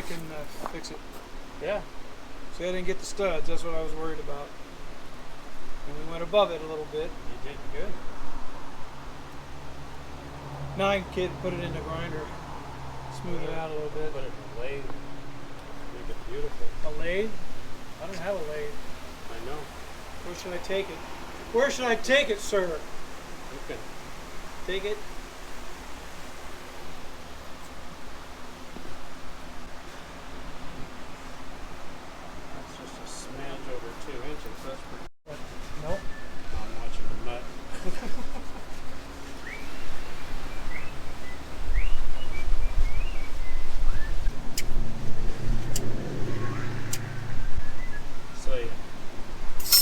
can fix it. Yeah. See, I didn't get the studs. That's what I was worried about. And we went above it a little bit. You did good. Now I can put it in the grinder, smooth it out a little bit. Put it in a lathe. Make it beautiful. A lathe? I don't have a lathe. I know. Where should I take it? Where should I take it, sir? You can Take it. That's just a smidge over 2 inches. That's pretty. What? Nope. I'm watching the nut. So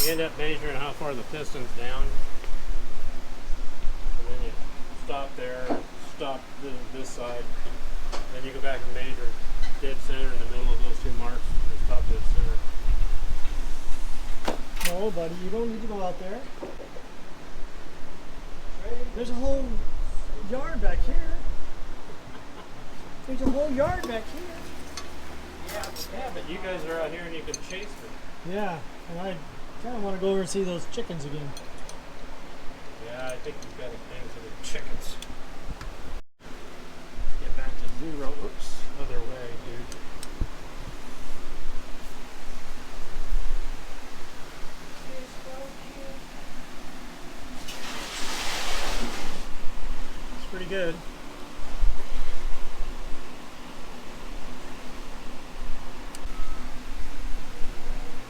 you end up measuring how far the piston's down, and then you stop there, stop this side, then you go back and measure dead center in the middle of those 2 marks, and stop dead center. No, buddy, you don't need to go out there. There's a whole yard back here. There's a whole yard back here. Yeah, but you guys are out here and you can chase them. Yeah, and I kind of want to go over and see those chickens again. Yeah, I think you've got a thing for the chickens. Get back to 0. Oops, other way, dude. It's pretty good.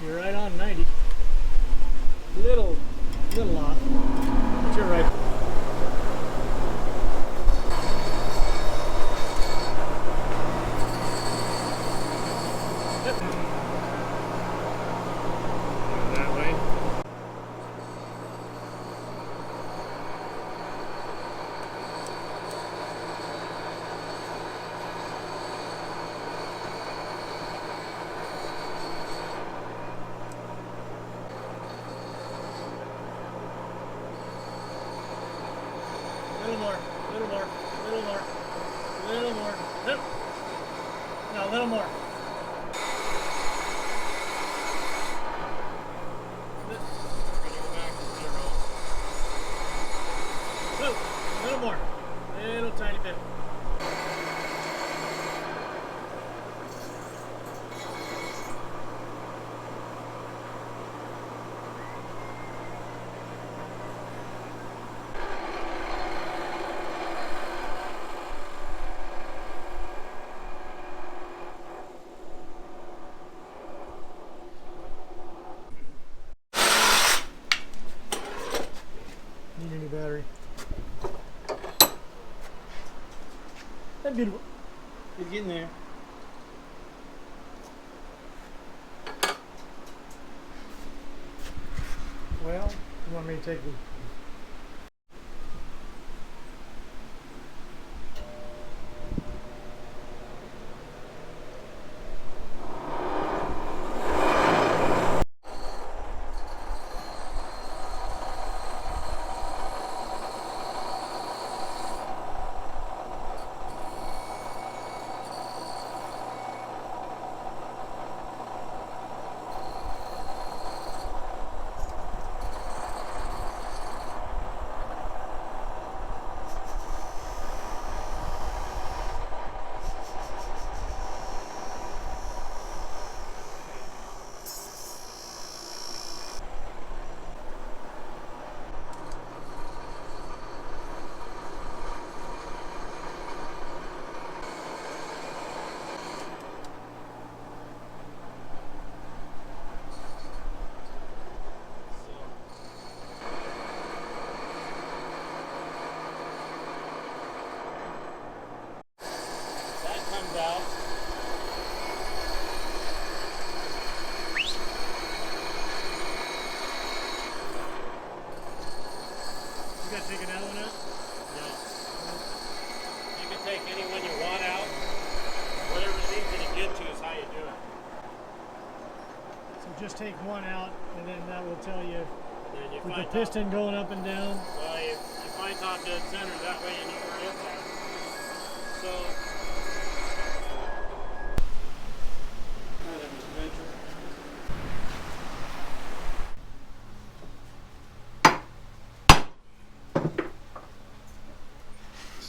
You're right on 90. Little off, but you're right. That way. Little more, little more, little more, little more. No, a little more. A little more, little tiny bit. Need a new battery. That's beautiful. It's getting there. Well, you want me to take the Out. You gotta take another one out? No. You can take any one you want out. Whatever's easy to get to is how you do it. So just take one out, and then that will tell you And then you with the find piston going up and down. Well, you find top dead center. That way you know where it's at. So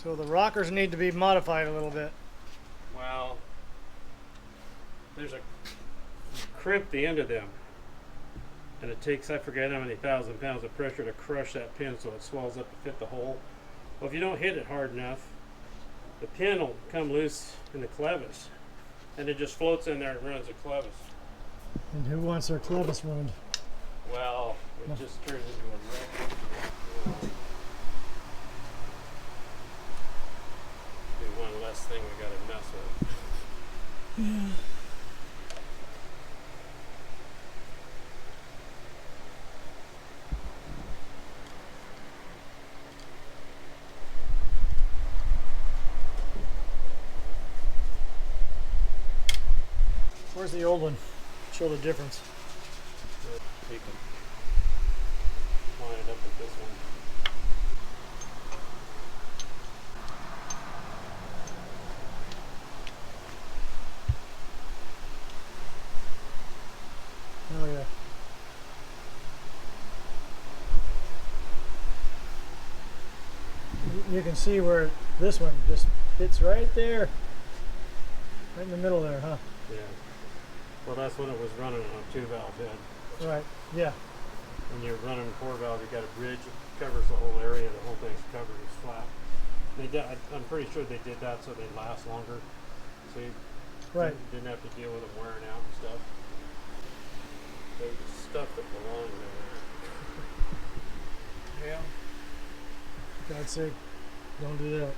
So the rockers need to be modified a little bit. Well, there's a crimp the end of them, and it takes, I forget how many thousand pounds of pressure to crush that pin so it swells up to fit the hole. Well, if you don't hit it hard enough, the pin will come loose in the clevis, and it just floats in there and ruins the clevis. And who wants their clevis ruined? Well, it just turns into a wreck. Be one less thing we gotta mess with. Yeah. Where's the old one? Show the difference. You can line it up with this one. Oh yeah. You can see where this one just fits right there. Right in the middle there, huh? Yeah. Well, that's when it was running on a 2-valve head. Right, yeah. When you're running 4-valve, you got a bridge that covers the whole area. The whole thing's covered. It's flat. I'm pretty sure they did that so they last longer. So you Right. didn't have to deal with them wearing out and stuff. There's stuff that belongs in there. Yeah. God's sake, don't do that.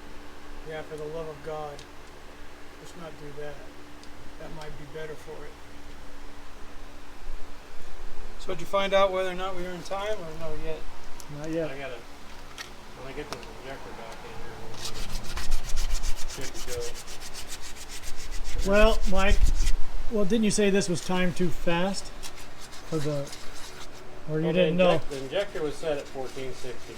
Yeah, for the love of God, let's not do that. That might be better for it. So did you find out whether or not we were in time or no yet? Not yet. I gotta, when I get this injector back in here, we'll be good to go. Well, Mike, didn't you say this was timed too fast? For the, or you Well, didn't know? The injector was set at 1460.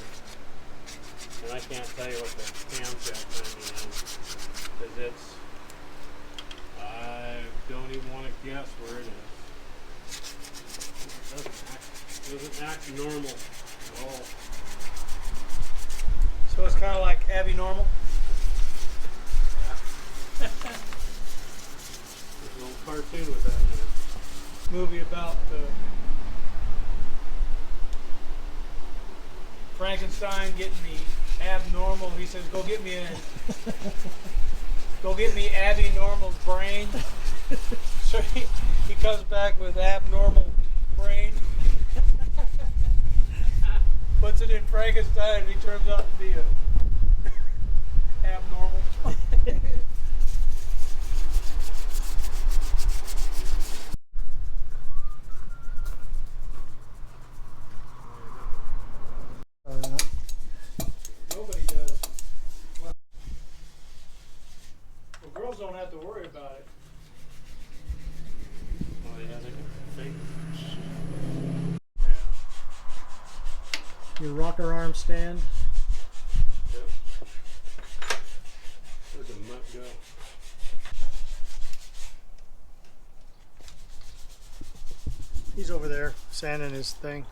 And I can't tell you what the camshaft timing is. Because it's, I don't even want to guess where it is. It doesn't act normal at all. So it's kind of like Abby Normal. There's an old cartoon with that in it. Movie about Frankenstein getting the abnormal. He says, "Go get me Abby Normal's brain." So he comes back with abnormal brain, puts it in Frankenstein, and he turns out to be a abnormal. Nobody does. Well, girls don't have to worry about it. Oh, yeah, they can fake. Your rocker arm stand. Yep. Where'd the mutt go? He's over there sanding his thing.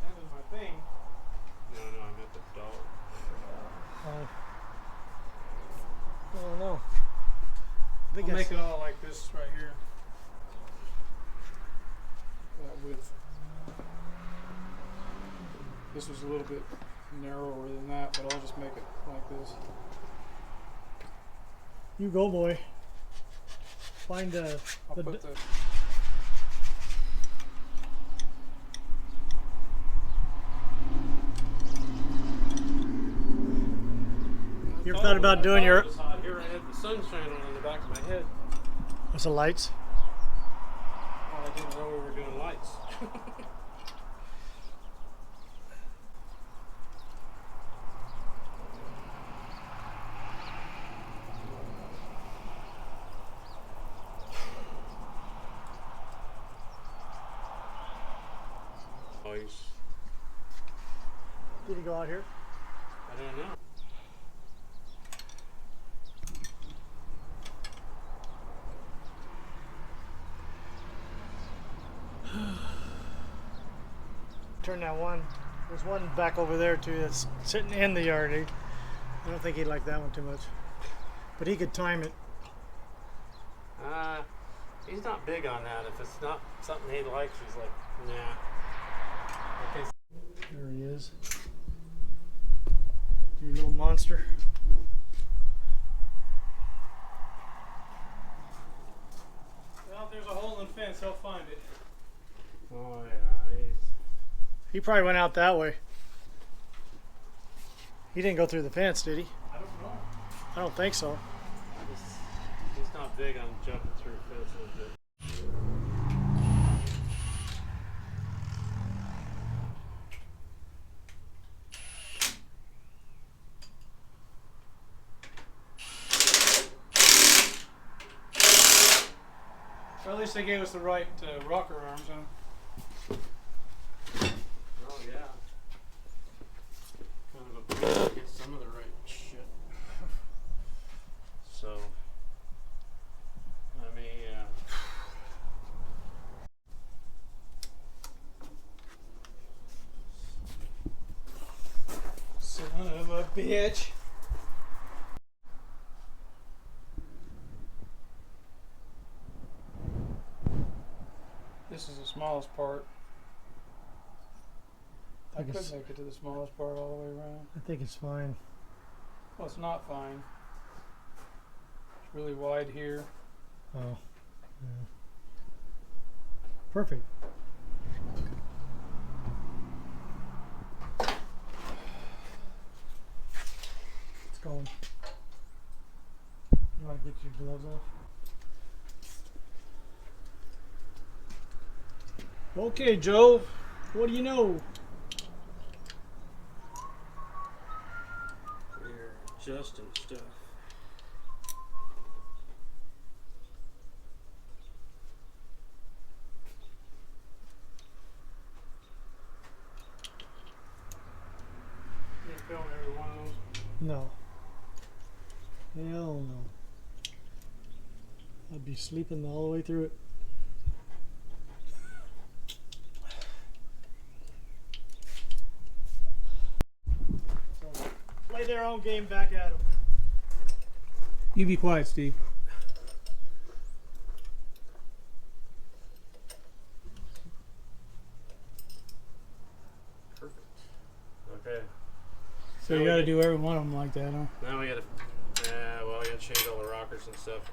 Sanding my thing. No, I meant the dog. Oh no. I think I'll that's- make it all like this right here. That width. This was a little bit narrower than that, but I'll just make it like this. You go, boy. Find I'll the put the You ever thought about doing your? It was hot here. I had the sun shining on the back of my head. What's the lights? Well, I didn't know we were doing lights. Lights. Did he go out here? I don't know. turn that one. There's one back over there too that's sitting in the yard. I don't think he'd like that one too much. But he could time it. He's not big on that. If it's not something he likes, he's like, nah. Okay. There he is. Your little monster. Well, if there's a hole in the fence, he'll find it. Oh yeah, He probably went out that way. He didn't go through the fence, did he? I don't know. I don't think so. He's not big on jumping through fences. But Well, at least they gave us the right rocker arms on them. oh yeah. Kind of a pain to get some of the right shit. So, I mean, yeah. Son of a bitch. This is the smallest part. I think could it's- make it to the smallest part all the way around. I think it's fine. Well, it's not fine. It's really wide here. Oh. Yeah. Perfect. It's going. You want to get your gloves off? Okay, Joe. What do you know? We're adjusting stuff. You film every one of those? No. Hell no. I'd be sleeping all the way through it. So, play their own game back at them. You be quiet, Steve. Perfect. Okay. So you got to do every one of them like that, huh? Now we gotta, well, I gotta change all the rockers and stuff.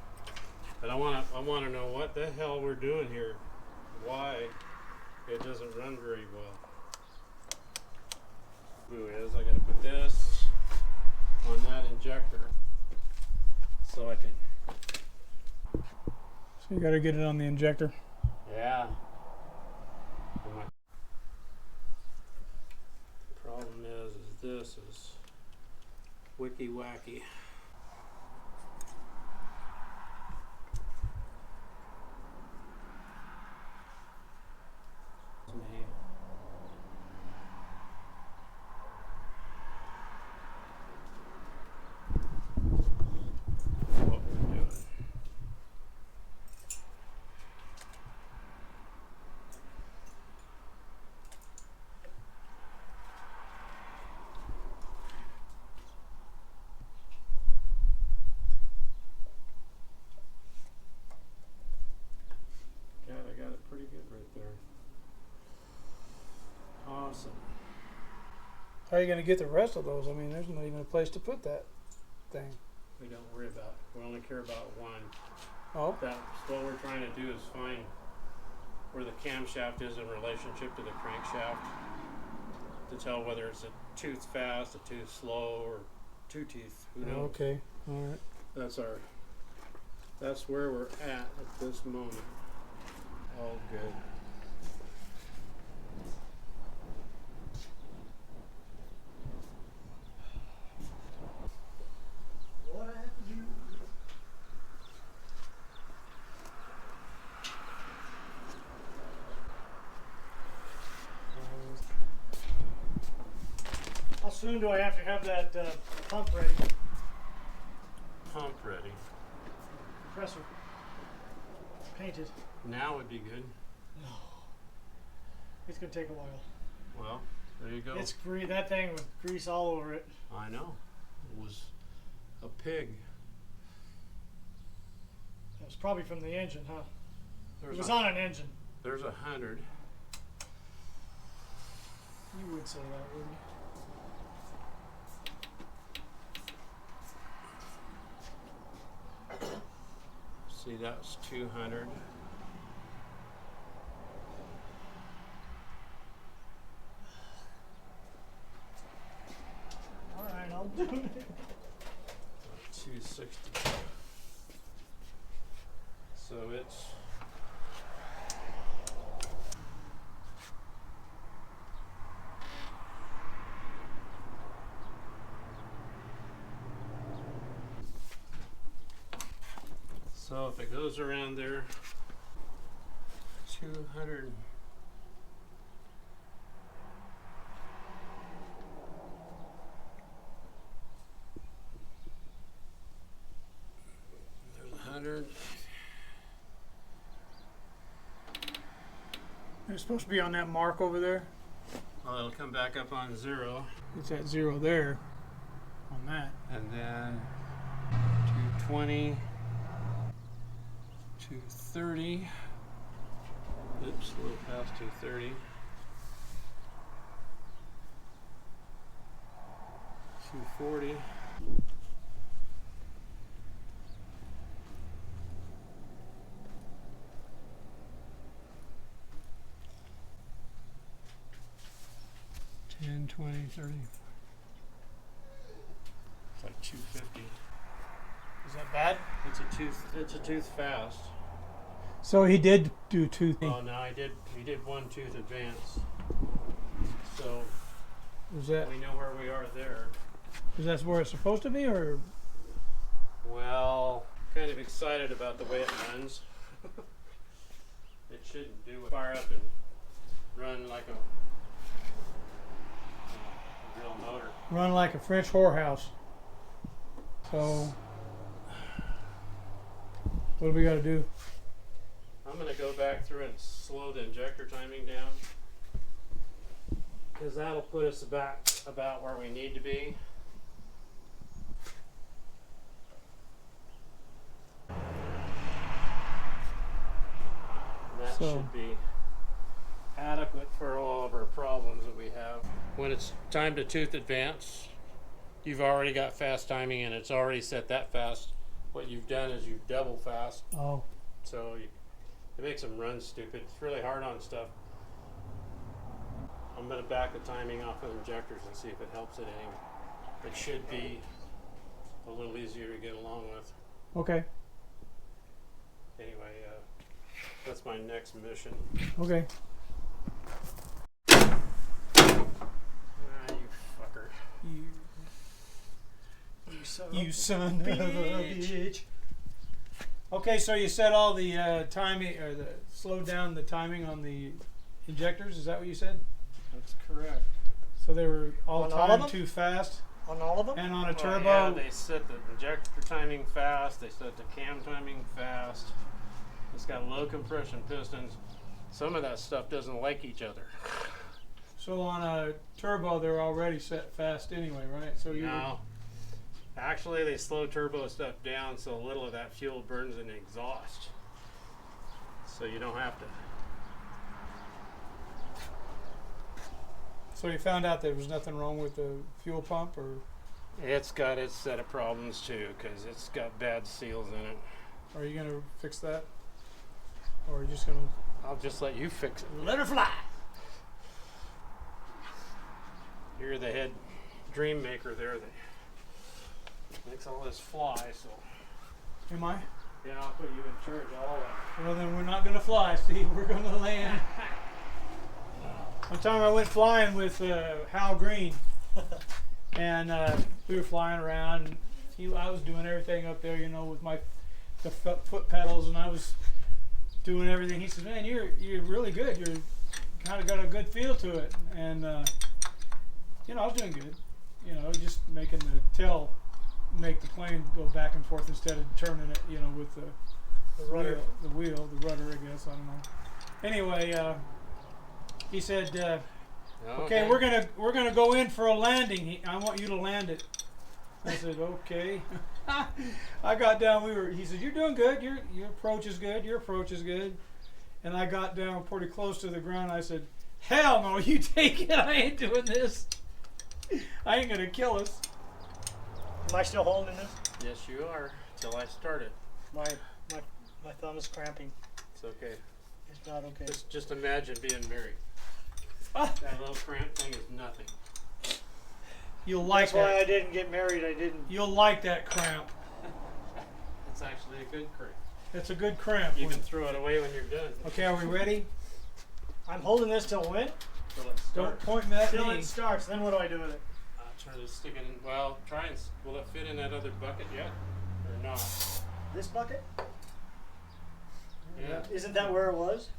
But I wanna know what the hell we're doing here. Why it doesn't run very well. Blue is, I gotta put this on that injector so I can, So you got to get it on the injector. yeah. And my problem is this is wicky wacky. Me. What we're doing. God, I got it pretty good right there. Awesome. How are you going to get the rest of those? I mean, there's not even a place to put that thing. We don't worry about it. We only care about one. Oh, That's what we're trying to do is find where the camshaft is in relationship to the crankshaft to tell whether it's a tooth fast, a tooth slow, or two teeth. Who knows? okay. All right. That's where we're at this moment. All good. What I have to do? How soon do I have to have that pump ready? Pump ready. Compressor painted. Now would be good. No. It's going to take a while. Well, there you go. It's that thing with grease all over it. I know. It was a pig. It was probably from the engine, huh? There's It was on an engine. There's 100. You would say that, wouldn't you? See, that's 200. All right, I'll do it. 260. So it's so if it goes around there, 200. There's 100. It's supposed to be on that mark over there. Well, it'll come back up on 0. It's at 0 there on that. And then 220, 230. Oops, a little past 230. 240. $10, $20, $30. It's like 250. Is that bad? It's a tooth fast. So he did do 2 things. Oh no, he did 1 tooth advance. So Is that we know where we are there. is that where it's supposed to be, or Well, kind of excited about the way it runs. It shouldn't do it. Fire up and run like a real motor. run like a French whorehouse? So what do we got to do? I'm going to go back through and slow the injector timing down, because that'll put us about where we need to be. That So- should be adequate for all of our problems that we have. When it's time to tooth advance, you've already got fast timing and it's already set that fast. What you've done is you've double fast, Oh, so it makes them run stupid. It's really hard on stuff. I'm going to back the timing off of injectors and see if it helps it any. It should be a little easier to get along with. okay, Anyway, that's my next mission. okay. Ah, you fucker. You son of a bitch. Okay, so you set all the timing, or the slowed down the timing on the injectors. Is that what you said? That's correct. So they were all On all of timed them? too fast, On all of them? and on a turbo. Yeah, they set the injector timing fast. They set the cam timing fast. It's got low compression pistons. Some of that stuff doesn't like each other. So on a turbo, they're already set fast anyway, right? So you No. Actually, they slow turbo stuff down so a little of that fuel burns in the exhaust. So you don't have to. so you found out there was nothing wrong with the fuel pump, or It's got its set of problems too, because it's got bad seals in it. are you gonna fix that, or are you just gonna? I'll just let you fix it. Let her fly. You're the head dream maker there that makes all this fly, so Am I? yeah, I'll put you in charge of all that. Well, then we're not gonna fly, Steve. We're gonna land. One time I went flying with Hal Green, and we were flying around. And I was doing everything up there, you know, with the foot pedals, and I was doing everything. He says, "Man, you're really good. You're kind of got a good feel to it." And you know, I was doing good. You know, just making the tail make the plane go back and forth instead of turning it, you know, with the rudder. the rudder, I guess. I don't know. Anyway, he said, Okay, we're gonna go in for a landing. I want you to land it. I said, okay. I got down. He said, you're doing good. Your approach is good. Your approach is good. And I got down pretty close to the ground. I said, hell no, you take it. I ain't doing this. I ain't gonna kill us. Am I still holding this? Yes, you are. Till I start it. My thumb is cramping. It's okay. It's not okay. Just imagine being married. That little cramp thing is nothing. You'll like That's why I that. didn't get married. I didn't. You'll like that cramp. It's actually a good cramp. It's a good cramp. You can throw it away when you're done. Okay, are we ready? I'm holding this till when? So let's Don't start. point at Till me. it starts. Then what do I do with it? Try to stick it in. Well, try and. Will it fit in that other bucket yet, or not? This bucket? Yeah. Isn't that where it was?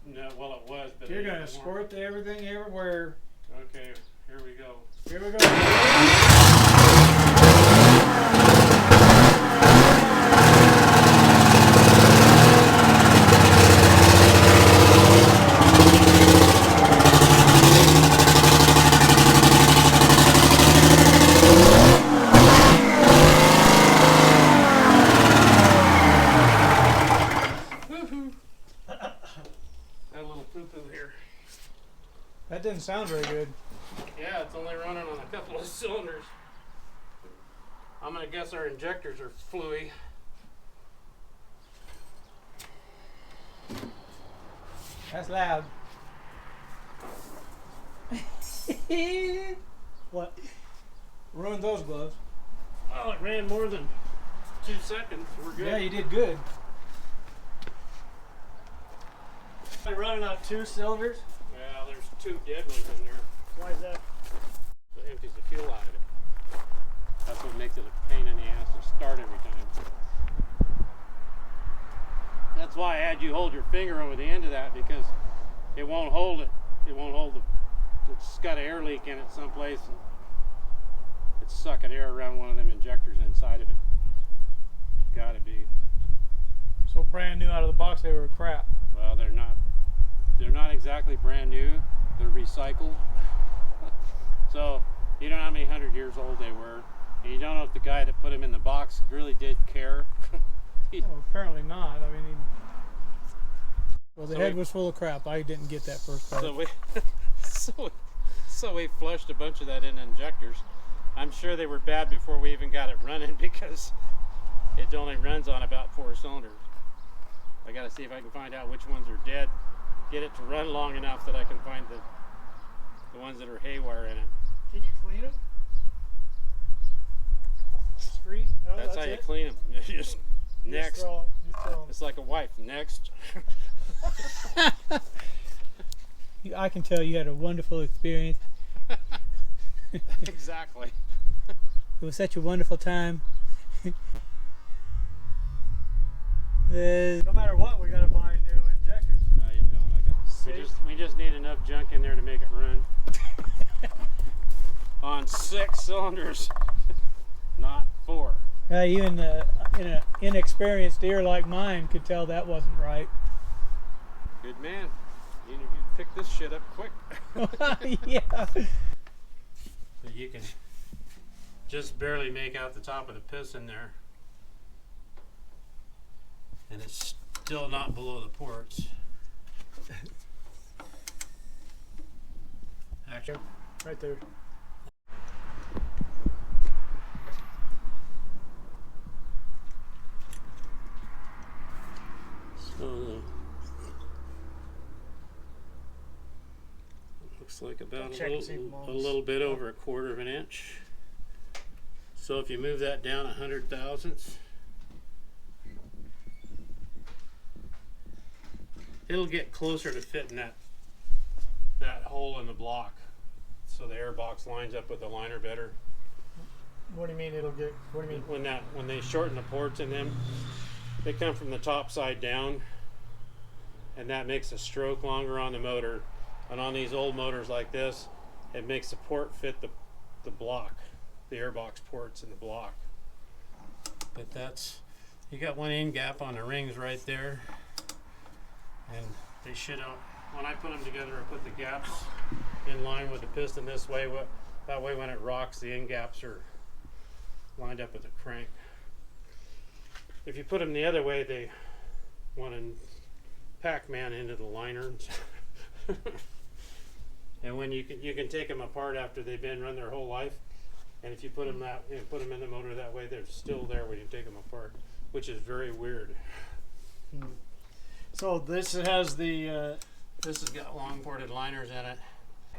No. Well, it was, but You're it gonna ain't squirt everything everywhere. anymore. Okay. Here we go. Here we go. Got a little poo-poo here. That didn't sound very good. Yeah, it's only running on a couple of cylinders. I'm gonna guess our injectors are fluey. That's loud. What? Ruined those gloves. Oh, it ran more than 2 seconds. We're good. Yeah, you did good. Am I running on 2 cylinders? Well, there's 2 dead ones in there. Why is that? That empties the fuel out of it. That's what makes it a pain in the ass to start every time. That's why I had you hold your finger over the end of that, because it won't hold it. It won't hold the. It's got an air leak in it someplace, and it's sucking air around one of them injectors inside of it. Gotta be. So brand new out of the box, they were crap. Well, they're not. They're not exactly brand new. They're recycled. So you don't know how many 100 years old they were, and you don't know if the guy that put them in the box really did care. Well, apparently not. I mean, well, the So head we- was full of crap. I didn't get that first part. So we, so we flushed a bunch of that in injectors. I'm sure they were bad before we even got it running, because it only runs on about 4 cylinders. I got to see if I can find out which ones are dead. Get it to run long enough that I can find the ones that are haywire in it. Can you clean them? Screen? No, That's how you it? clean them. Just You next. Just throw 'em. It's like a wife. Next. I can tell you had a wonderful experience. Exactly. It was such a wonderful time. No matter what, we gotta buy new injectors. No, you don't. We just need enough junk in there to make it run. On 6 cylinders, not 4. Even in an inexperienced ear like mine could tell that wasn't right. Good man. You pick this shit up quick. Yeah. But you can just barely make out the top of the piston there. And it's still not below the ports. Actually, Right there. so looks like about Check and see if a mom's- little bit over 1/4 of an inch. So if you move that down 100 thousandths, it'll get closer to fitting that hole in the block, so the air box lines up with the liner better. What do you mean it'll get? What do you mean? When they shorten the ports in them, they come from the top side down, and that makes a stroke longer on the motor. And on these old motors like this, it makes the port fit the block, the airbox ports in the block. But that's, you got one end gap on the rings right there, and they should when I put them together, I put the gaps in line with the piston this way. That way when it rocks, the end gaps are lined up with the crank. If you put them the other way, they want to Pac-Man into the liner. And when you can take them apart after they've been run their whole life, and if you put them in the motor that way, they're still there when you take them apart, which is very weird. So this has the This has got long ported liners in it.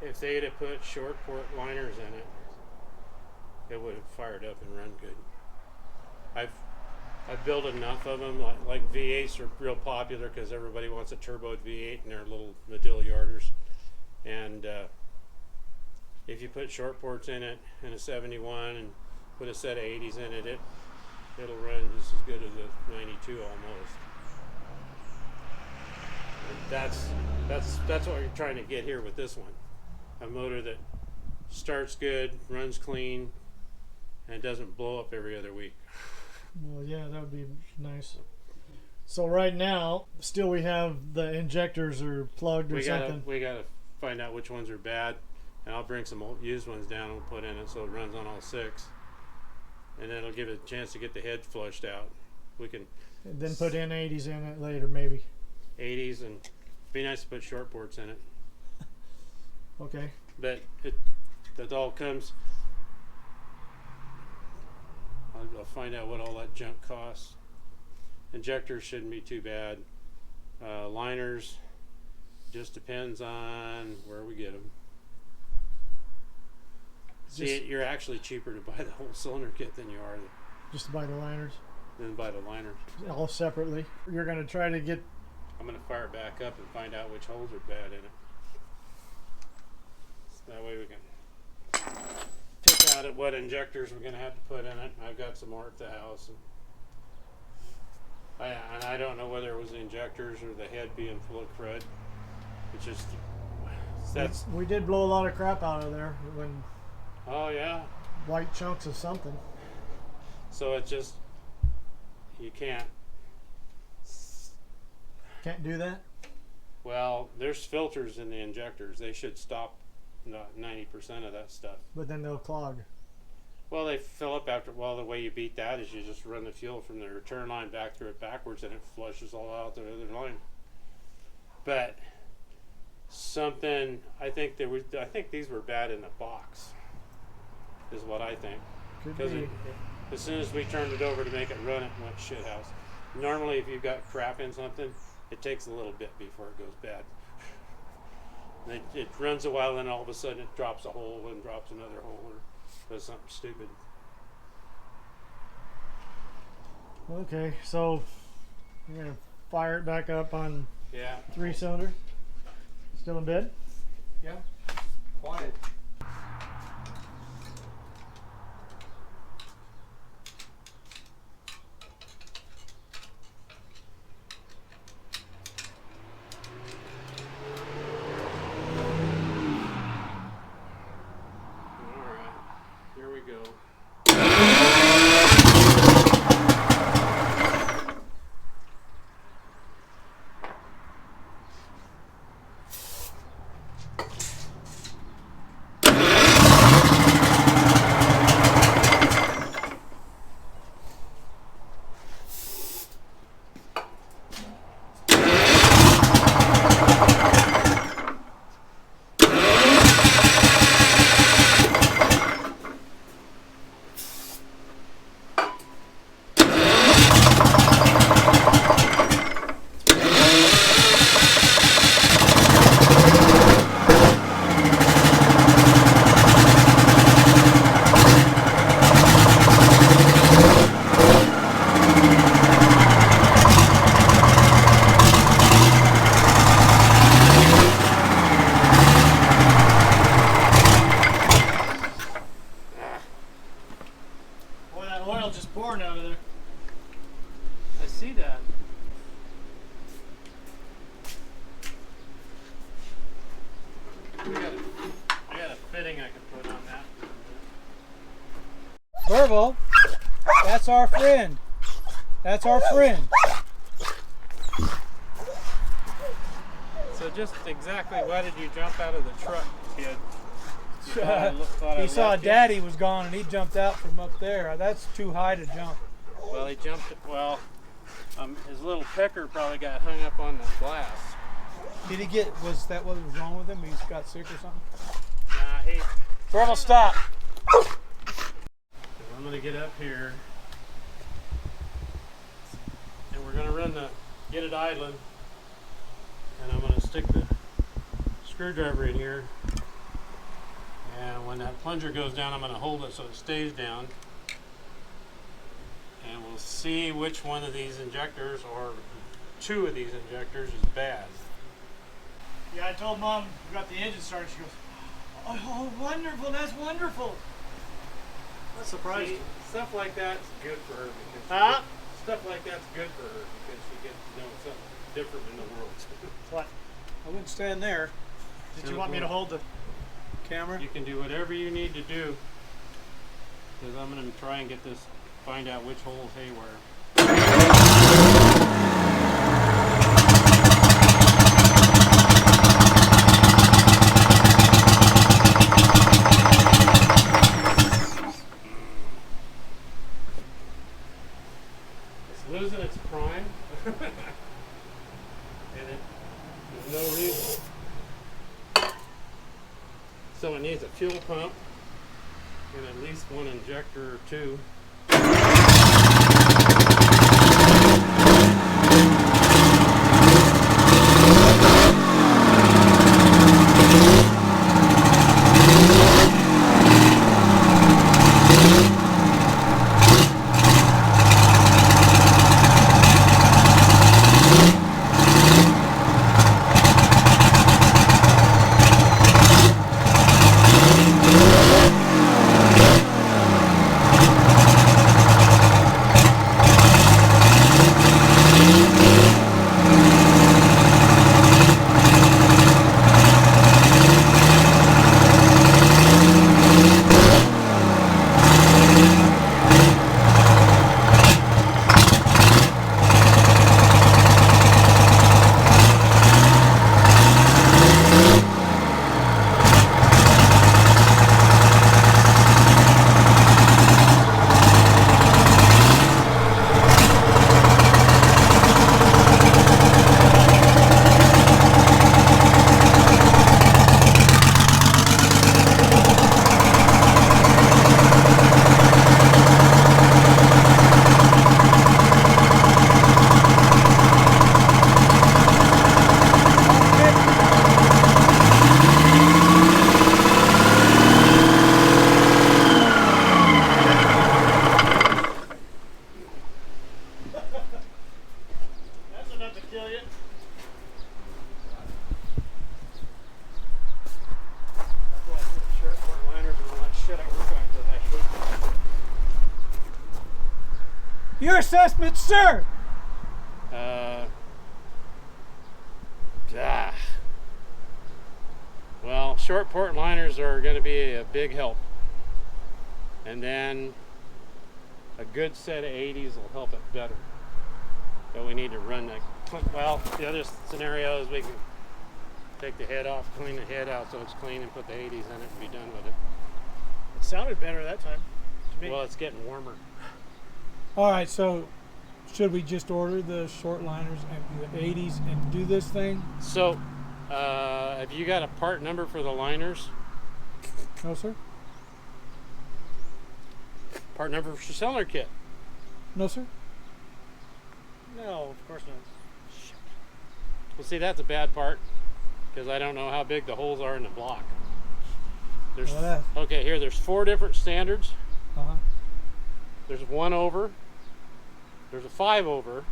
If they'd have put short port liners in it, it would have fired up and run good. I've built enough of them. Like V8s are real popular because everybody wants a turboed V8 in their little Medill yarders. And if you put short ports in it in a 71 and put a set of 80s in it, it'll run just as good as a 92 almost. And that's what you're trying to get here with this one. A motor that starts good, runs clean, and doesn't blow up every other week. well, yeah, that would be nice. So right now, still we have the injectors are plugged or something. We gotta find out which ones are bad, and I'll bring some old used ones down and we'll put in it so it runs on all 6, and then it'll give it a chance to get the head flushed out. We can And then put in 80s in it later, maybe. 80s, and it'd be nice to put short ports in it. Okay. But that all comes. I'll find out what all that junk costs. Injectors shouldn't be too bad. Liners just depends on where we get them. See, you're actually cheaper to buy the whole cylinder kit than you are Just to buy the liners, than buy the liners. all separately. You're going to try to get. I'm going to fire it back up and find out which holes are bad in it. So that way we can pick out at what injectors we're going to have to put in it. I've got some more at the house. And I don't know whether it was the injectors or the head being full of crud. It's just, that's, We did blow a lot of crap out of there when oh yeah. white chunks of something. So it's just, you can't. Can't do that. Well, there's filters in the injectors. They should stop 90% of that stuff. But then they'll clog. Well, they fill up after. Well, the way you beat that is you just run the fuel from the return line back through it backwards, and it flushes all out the other line. But something, I think these were bad in the box. Is what I think. Could Because be. as soon as we turned it over to make it run, it went shithouse. Normally, if you've got crap in something, it takes a little bit before it goes bad. It runs a while, and all of a sudden it drops a hole and drops another hole or does something stupid. Okay, so you're going to fire it back up on Yeah. 3-cylinder. Still in bed? Yeah. Quiet. All right. Here we go. Boy, that oil just pouring out of there. I see that. I got a fitting I can put on that. Vervo, that's our friend. That's our friend. So just exactly why did you jump out of the truck, kid? You thought I He saw left you? Daddy was gone and he jumped out from up there. That's too high to jump. Well, he jumped. Well, his little pecker probably got hung up on the glass. Did he get? Was that what was wrong with him? He's got sick or something? Nah, he. Thermal, stop. I'm gonna get up here, and we're gonna get it idling, and I'm gonna stick the screwdriver in here. And when that plunger goes down, I'm going to hold it so it stays down. And we'll see which one of these injectors, or two of these injectors, is bad. Yeah, I told Mom we got the engine started. She goes, "Oh, wonderful! That's wonderful." That's surprising. See, stuff like that's good for her because stuff like that's good for her because she gets to know something different in the world. What? I wouldn't stand there. Did you want me to hold the Camera. You can do whatever you need to do because I'm going to try and get this, find out which holes haywire. It's losing its prime and there's no reason. So it needs a fuel pump and at least one injector or two. Your assessment, sir. Well, short port liners are going to be a big help. And then a good set of 80s will help it better. But we need to run the, well, the other scenario is we can take the head off, clean the head out so it's clean and put the 80s in it and be done with it. It sounded better that time to me. Well, it's getting warmer. All right, so should we just order the short liners and the 80s and do this thing? So, have you got a part number for the liners? No, sir. Part number for your cylinder kit? No, sir. No, of course not. Well, see, that's a bad part because I don't know how big the holes are in the block. There's, okay, here, there's 4 different standards. Uh-huh. There's 1 over, there's a 5 over,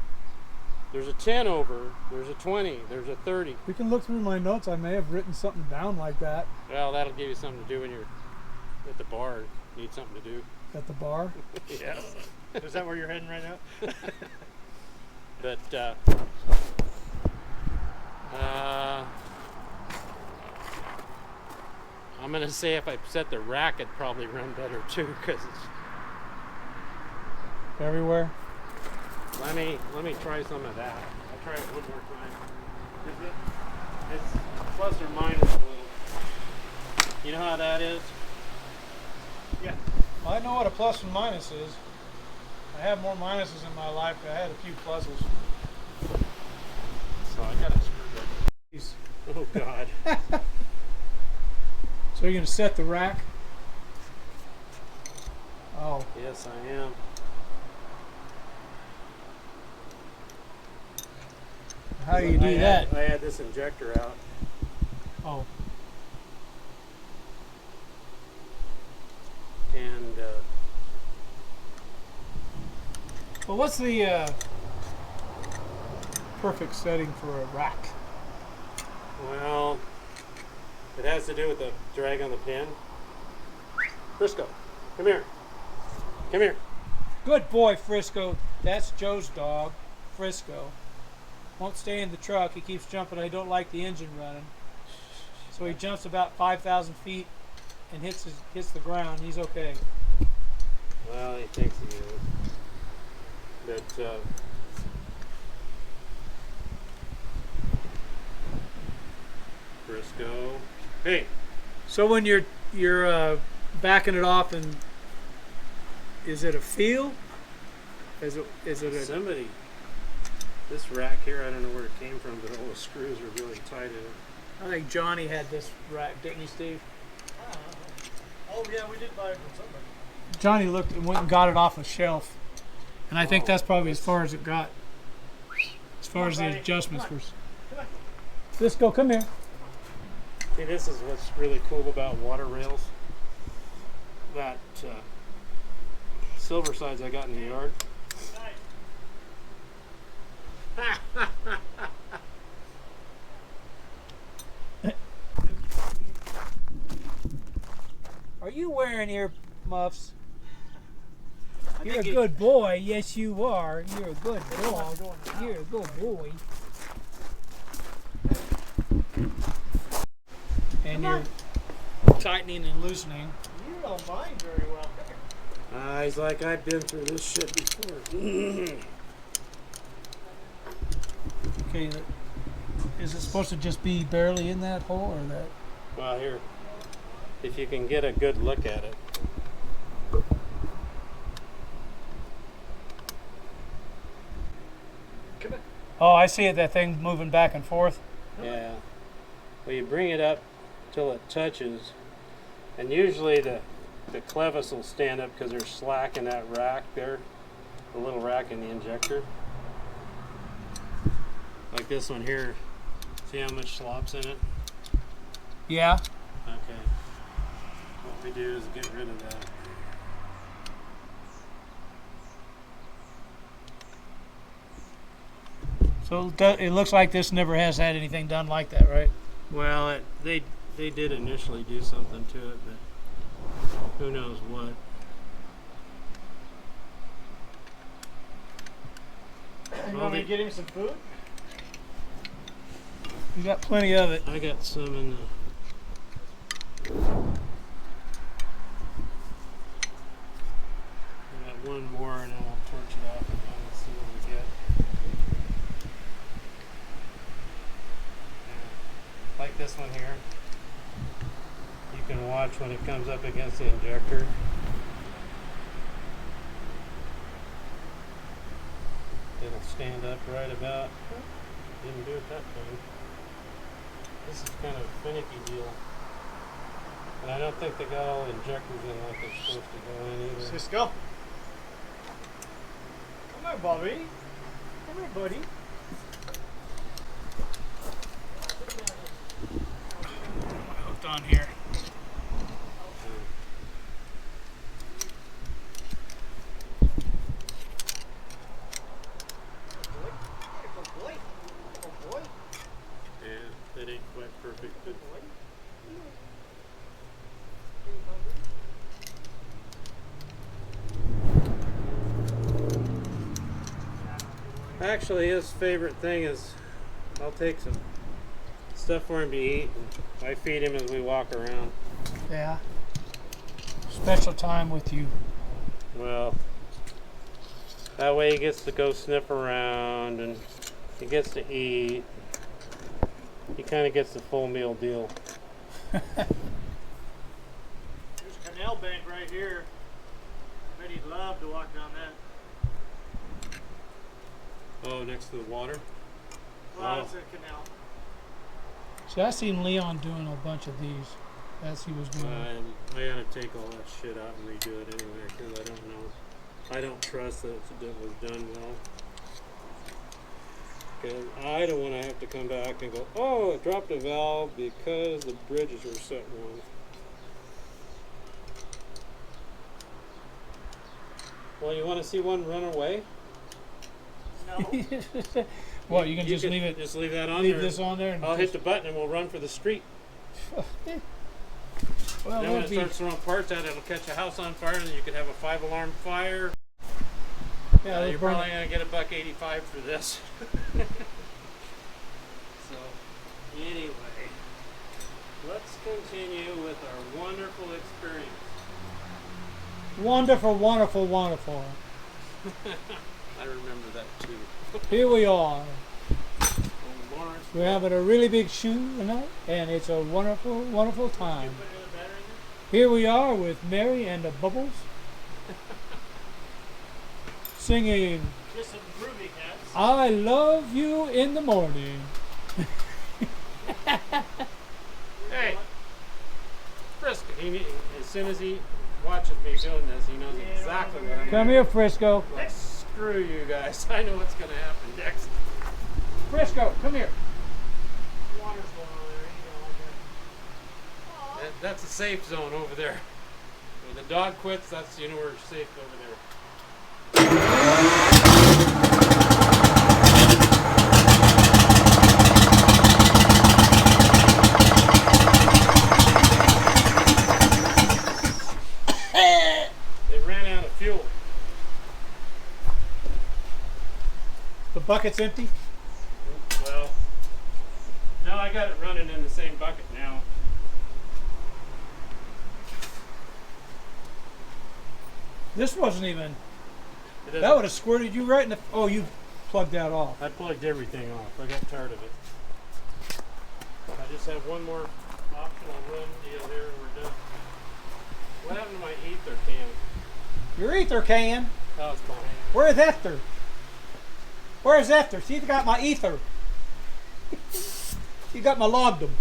there's a 10 over, there's a 20, there's a 30. We can look through my notes. I may have written something down like that. Well, that'll give you something to do when you're at the bar. Need something to do. At the bar? Yes. Is that where you're heading right now? But, I'm going to say if I set the rack, it'd probably run better too, because it's... Everywhere? Let me try some of that. I'll try it one more time. plus or minus a little. You know how that is? Yeah. Well, I know what a plus and minus is. I have more minuses in my life, but I had a few pluses. So I got a screwdriver. Jeez. Oh God. So you're gonna set the rack? Oh, Yes, I am. how do you do that? I had this injector out. Oh, And well, what's the perfect setting for a rack? well, it has to do with the drag on the pin. Frisco, come here. Come here. Good boy, Frisco. That's Joe's dog, Frisco. Won't stay in the truck. He keeps jumping. I don't like the engine running. So he jumps about 5,000 feet and hits the ground. He's okay. Well, he thinks he is. But Frisco. Hey. So when you're backing it off, and is it a feel? Is it a Somebody, this rack here, I don't know where it came from, but all the screws are really tight in it. I think Johnny had this rack, didn't you, Steve? Oh yeah, we did buy it from somebody. Johnny looked and went and got it off a shelf, and I think Oh, that's probably as far as it got. As far as the buddy. adjustments Come were. Come on. Frisco, come here. See, this is what's really cool about water rails. That silver sides I got in the yard. Are you wearing ear muffs? I You're a think it- good boy. Yes, you are. You're a good dog. You're a good boy. And you're tightening and loosening. You don't mind very well. Come here. He's like, I've been through this shit before. Okay, is it supposed to just be barely in that hole, or that? Well, here, if you can get a good look at it. Come here. Oh, I see it. That thing moving back and forth. Yeah. Well, you bring it up till it touches, and usually the clevis will stand up because there's slack in that rack there, the little rack in the injector. Like this one here. See how much slop's in it? Yeah. Okay. What we do is get rid of that. So it looks like this never has had anything done like that, right? Well, they did initially do something to it, but who knows what. You Well, want me they- to get him some food? You got plenty of it. I got some in the. I got one more, and then we'll torch it off again and see what we get. Yeah. Like this one here. You can watch when it comes up against the injector. It'll stand up right about. Didn't do it that time. This is kind of a finicky deal. And I don't think they got all the injectors in like they're supposed to go in either. Cisco. Come here, Bobby. Come here, buddy. Hooked on here. Good boy. Good boy. Yeah, that ain't quite perfect, but actually his favorite thing is I'll take some stuff for him to eat and I feed him as we walk around. Yeah. Special time with you. Well, that way he gets to go sniff around and he gets to eat. He kind of gets the full meal deal. There's a canal bank right here. I bet he'd love to walk down that. Oh, next to the water? Well, Oh. it's a canal. See, I seen Leon doing a bunch of these as he was doing it. I gotta take all that shit out and redo it anyway, because I don't know. I don't trust that it was done well. Because I don't want to have to come back and go, oh, it dropped a valve because the bridges were set wrong. Well, you want to see one run away? No. Well, you can just could leave it. Just leave that on Leave there. this on there. And I'll hit the button and we'll run for the street. Well, Then when that'd it be, starts throwing parts out, it'll catch a house on fire, and then you could have a 5-alarm fire. yeah, You're it'll burn probably gonna get $1.85 for this. So, anyway, let's continue with our wonderful experience. Wonderful, wonderful, wonderful. I remember that too. Here we are. Oh, Lawrence. We're having a really big shoot tonight, and it's a wonderful, wonderful You time. put another battery in Here we are with Mary and the Bubbles singing there? Just some groovy cats. I Love You in the Morning. Hey, Frisco. As soon as he watches me doing this, he knows exactly what I'm Come doing. here, Frisco. Screw you guys. I know what's gonna happen next. Frisco, come here. Water's going on there. Ain't going like that. That's a safe zone over there. When the dog quits, that's, you know, we're safe over there. They ran out of fuel. The bucket's empty. Well, no, I got it running in the same bucket now. This wasn't even. It doesn't- That would have squirted you right in the. Oh, you plugged that off. I plugged everything off. I got tired of it. I just have one more optional run deal here and we're done. What happened to my ether can? Your ether can. Oh, it's behind. Where's ether? Where's ether? See, you got my ether. You got my logged them.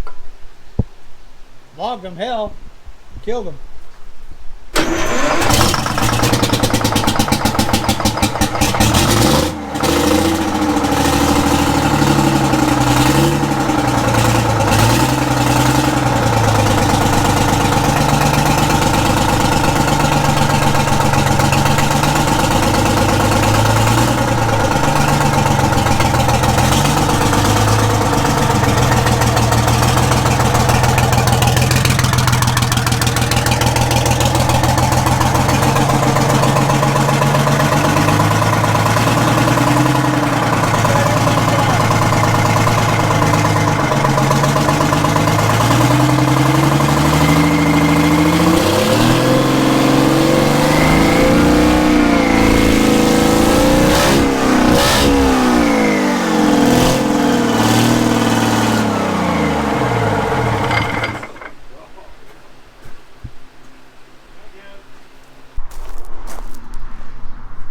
Logged them, hell. Killed them.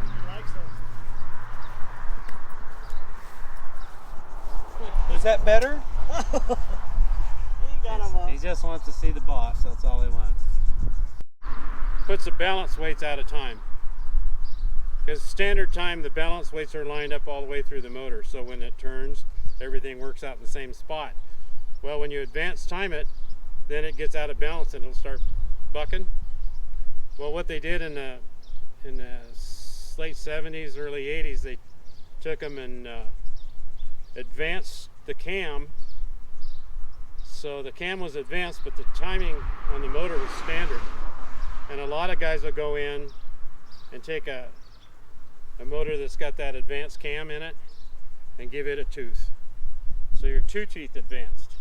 He likes those. Is that better? He got him off. He just wants to see the boss. That's all he wants. Puts the balance weights out of time. Because standard time, the balance weights are lined up all the way through the motor. So when it turns, everything works out in the same spot. Well, when you advance time it, then it gets out of balance and it'll start bucking. Well, what they did in the late 70s, early 80s, they took them and advanced the cam. So the cam was advanced, but the timing on the motor was standard. And a lot of guys will go in and take a motor that's got that advanced cam in it and give it a tooth. So you're 2 teeth advanced.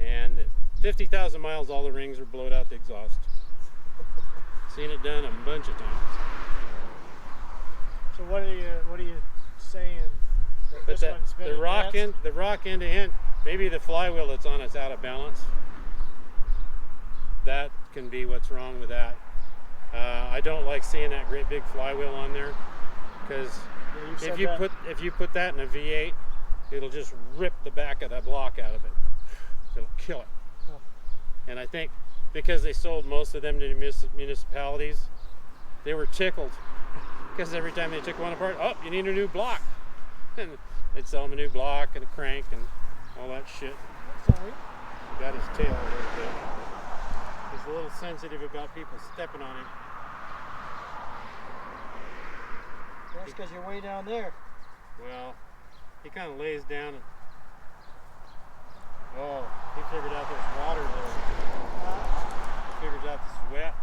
And at 50,000 miles, all the rings are blowed out the exhaust. Seen it done a bunch of times. So what are you saying? That But this one's been the rock advanced? end to end, maybe the flywheel that's on it's out of balance. That can be what's wrong with that. I don't like seeing that great big flywheel on there, because if you put that in a V8, it'll just rip the back of that block out of it. It'll kill it. Oh. And I think because they sold most of them to municipalities, they were tickled, because every time they took one apart, oh, you need a new block. And they'd sell them a new block and a crank and all that shit. Sorry. He got his tail a little bit. He's a little sensitive about people stepping on him. That's because you're way down there. Well, he kind of lays down and, oh, he figured out there's water there. He figures out the sweat.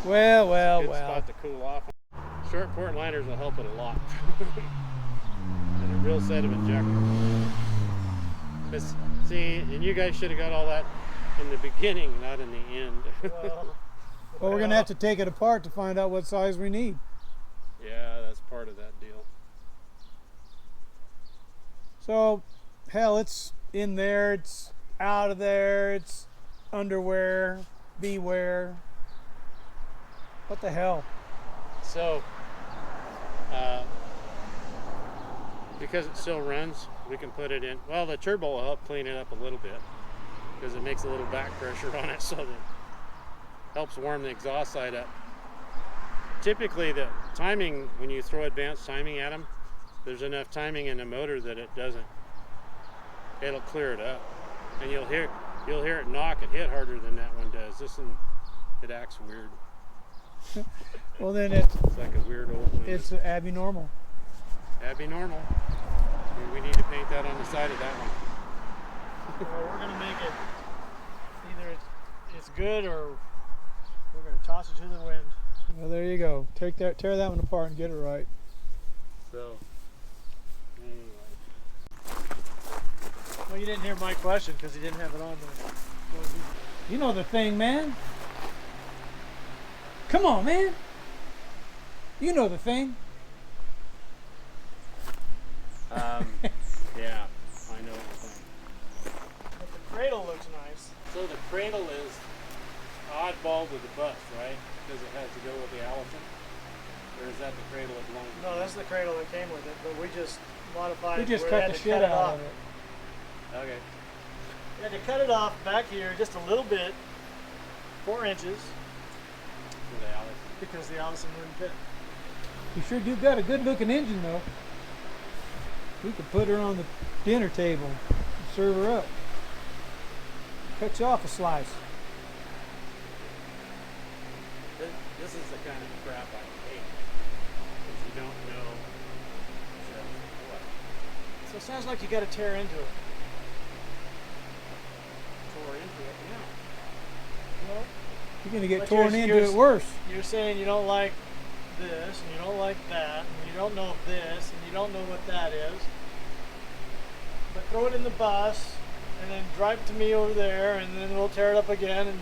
Well. Good spot to cool off. Short port liners will help it a lot. And a real set of injectors. But see, and you guys should have got all that in the beginning, not in the end. Well, we're gonna have to take it apart to find out what size we need. Yeah, that's part of that deal. So, hell, it's in there, it's out of there, it's underwear, beware. What the hell? So, because it still runs, we can put it in. Well, the turbo will help clean it up a little bit, because it makes a little back pressure on it, so that helps warm the exhaust side up. Typically, the timing, when you throw advanced timing at them, there's enough timing in the motor that it'll clear it up, and you'll hear it knock and hit harder than that one does. This one, it acts weird. Well, then it's like a weird old one. It's abnormal. Abnormal. We need to paint that on the side of that one. Well, we're gonna make it either it's good or we're gonna toss it to the wind. Well, there you go. Tear that one apart and get it right. So, anyway. Well, you didn't hear my question because he didn't have it on there. You know the thing, man. Come on, man. You know the thing. Yeah, I know the thing. But the cradle looks nice. So the cradle is oddball with the bus, right? Because it has to go with the Allison? Or is that the cradle that belongs to? No, that's the cradle that came with it, but we just modified We it. just where cut we the had to shit cut it out off. of it. Okay. We had to cut it off back here just a little bit, 4 inches, For the Allison. because the Allison wouldn't fit. You sure do got a good looking engine though. We could put her on the dinner table and serve her up. Cut you off a slice. This is the kind of crap I hate. Because you don't know just what. So it sounds like you got to tear into it. Tore into it now. Well, You're gonna get But torn you're- into you're- it worse. you're saying you don't like this, and you don't like that, and you don't know this, and you don't know what that is. But throw it in the bus, and then drive it to me over there, and then we'll tear it up again, and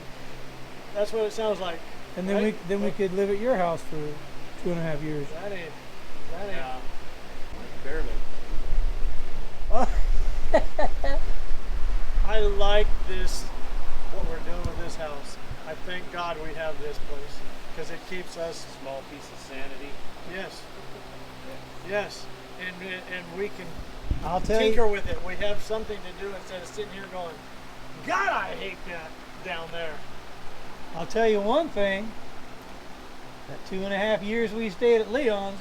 that's what it sounds like. And then right? we could live at your house for 2.5 years. That ain't. Yeah. Barely. I like this, what we're doing with this house. I thank God we have this place, because it keeps us. Small piece of sanity. Yes. Yes. And we can I'll tell tinker you. with it. We have something to do instead of sitting here going, God, I hate that down there. I'll tell you one thing. That 2.5 years we stayed at Leon's,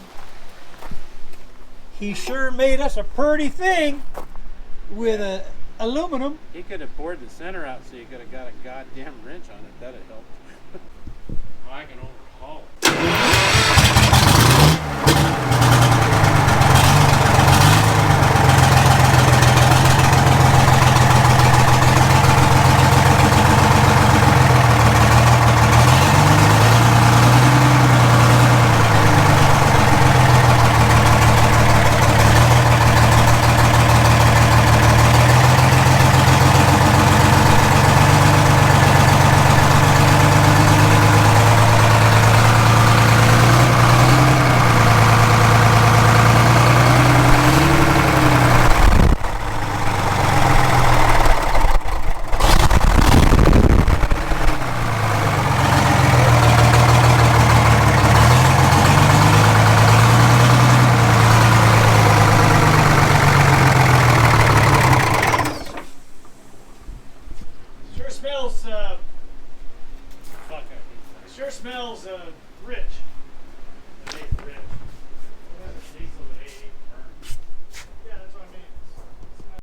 he sure made us a pretty thing with a aluminum. He could have bored the center out so you could have got a goddamn wrench on it. That'd have helped. I can overhaul it. Sure smells. Fuck, I hate It sure smells rich. that. I hate rich.